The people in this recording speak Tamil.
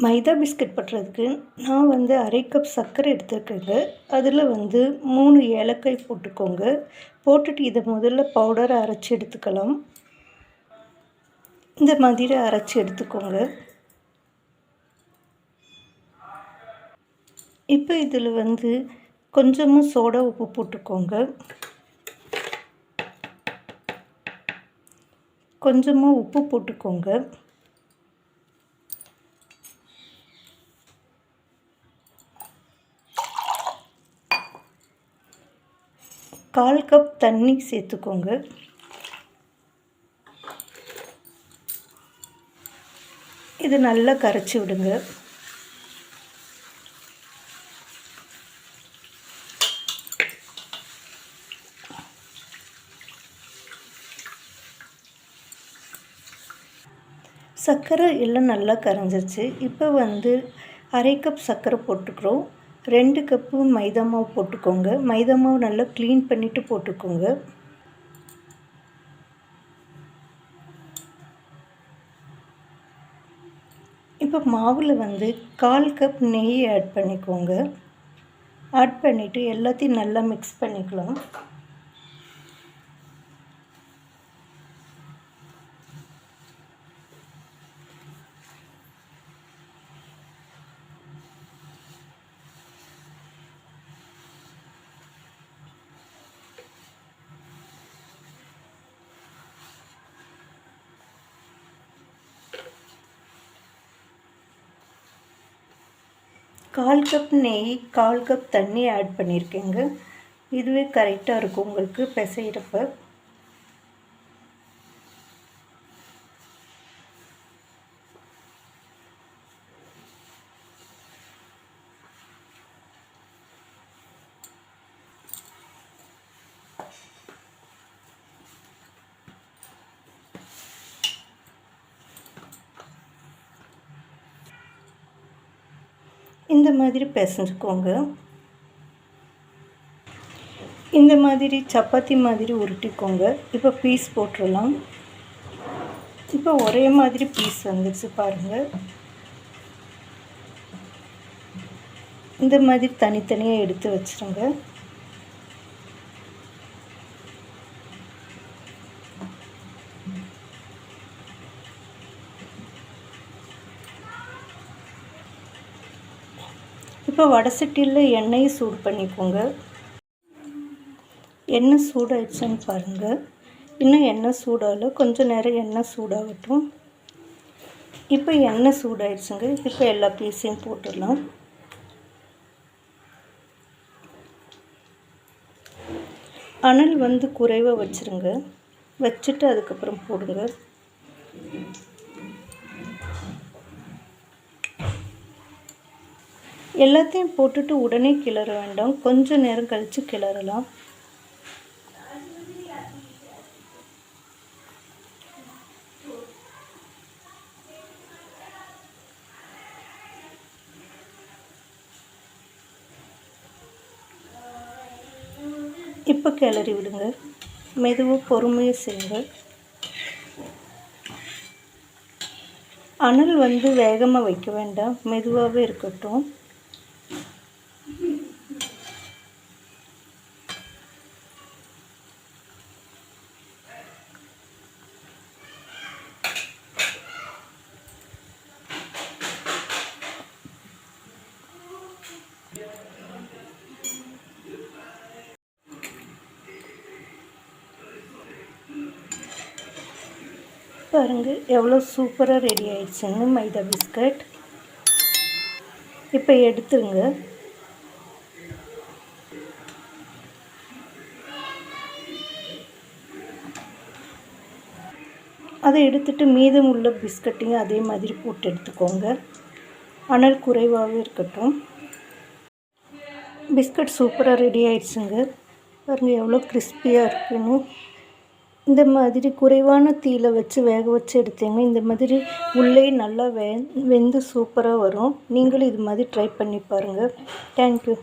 மைதா பிஸ்கட் பண்ணுறதுக்கு நான் வந்து அரை கப் சர்க்கரை எடுத்துருக்கேங்க. அதில் வந்து 3 ஏலக்காய் போட்டுக்கோங்க. போட்டுட்டு இதை முதல்ல பவுடரை அரைச்சி எடுத்துக்கலாம். இந்த மாதிரி அரைச்சி எடுத்துக்கோங்க. இப்போ இதில் வந்து கொஞ்சமாக சோடா உப்பு போட்டுக்கோங்க. கொஞ்சமாக உப்பு போட்டுக்கோங்க. கால் கப் தண்ணி சேர்த்துக்கோங்க. இது நல்லா கரைச்சி விடுங்க. சர்க்கரை எல்லாம் நல்லா கரைஞ்சிருச்சு. இப்போ வந்து அரை கப் சர்க்கரை போட்டுக்கிறோம். 2 கப்பு மைதா மாவு போட்டுக்கோங்க. மைதா மாவு நல்லா க்ளீன் பண்ணிவிட்டு போட்டுக்கோங்க. இப்போ மாவில் வந்து 1/4 கப் நெய் ஆட் பண்ணிக்கோங்க. ஆட் பண்ணிவிட்டு எல்லாத்தையும் நல்லா மிக்ஸ் பண்ணிக்கலாம். கால் கப் நெய் 1/4 கப் தண்ணி ஆட் பண்ணியிருக்கேங்க. இதுவே கரெக்டாக இருக்கும் உங்களுக்கு பிசைகிறப்ப. இந்த மாதிரி பிசைஞ்சுக்கோங்க. இந்த மாதிரி சப்பாத்தி மாதிரி உருட்டிக்கோங்க. இப்போ பீஸ் போட்டுடலாம். இப்போ ஒரே மாதிரி பீஸ் வந்துடுச்சு பாருங்கள். இந்த மாதிரி தனித்தனியாக எடுத்து வச்சுருங்க. இப்போ வடை சட்டியில் எண்ணெயை சூடு பண்ணிக்கோங்க. எண்ணெய் சூடாகிடுச்சுன்னு பாருங்கள். இன்னும் எண்ணெய் சூடாகல, கொஞ்சம் நேரம் எண்ணெய் சூடாகட்டும். இப்போ எண்ணெய் சூடாகிடுச்சுங்க. இப்போ எல்லா பீஸையும் போட்டுடலாம். அனல் வந்து குறைவாக வச்சுருங்க. வச்சுட்டு அதுக்கப்புறம் போடுங்க. எல்லாத்தையும் போட்டுட்டு உடனே கிளற வேண்டாம், கொஞ்சம் நேரம் கழித்து கிளறலாம். இப்போ கிளறி விடுங்க. மெதுவாக பொறுமையாக செய்யுங்க. அனல் வந்து வேகமாக வைக்க வேண்டாம், மெதுவாகவே இருக்கட்டும். பாருங்கள் எவ்வளோ சூப்பராக ரெடி ஆயிடுச்சுங்க மைதா பிஸ்கட். இப்போ எடுத்துருங்க. அதை எடுத்துட்டு மீதம் உள்ள பிஸ்கட்டையும் அதே மாதிரி போட்டு எடுத்துக்கோங்க. அனல் குறைவாகவே இருக்கட்டும். பிஸ்கட் சூப்பராக ரெடி ஆயிடுச்சுங்க. பாருங்கள் எவ்வளோ கிறிஸ்பியாக இருக்குன்னு. இந்த மாதிரி குறைவான தீயில வச்சு வேக வச்சு எடுத்தீங்கன்னா இந்த மாதிரி உள்ளே நல்லா வெந்து சூப்பராக வரும். நீங்களும் இது மாதிரி ட்ரை பண்ணி பாருங்கள். தேங்க்யூ.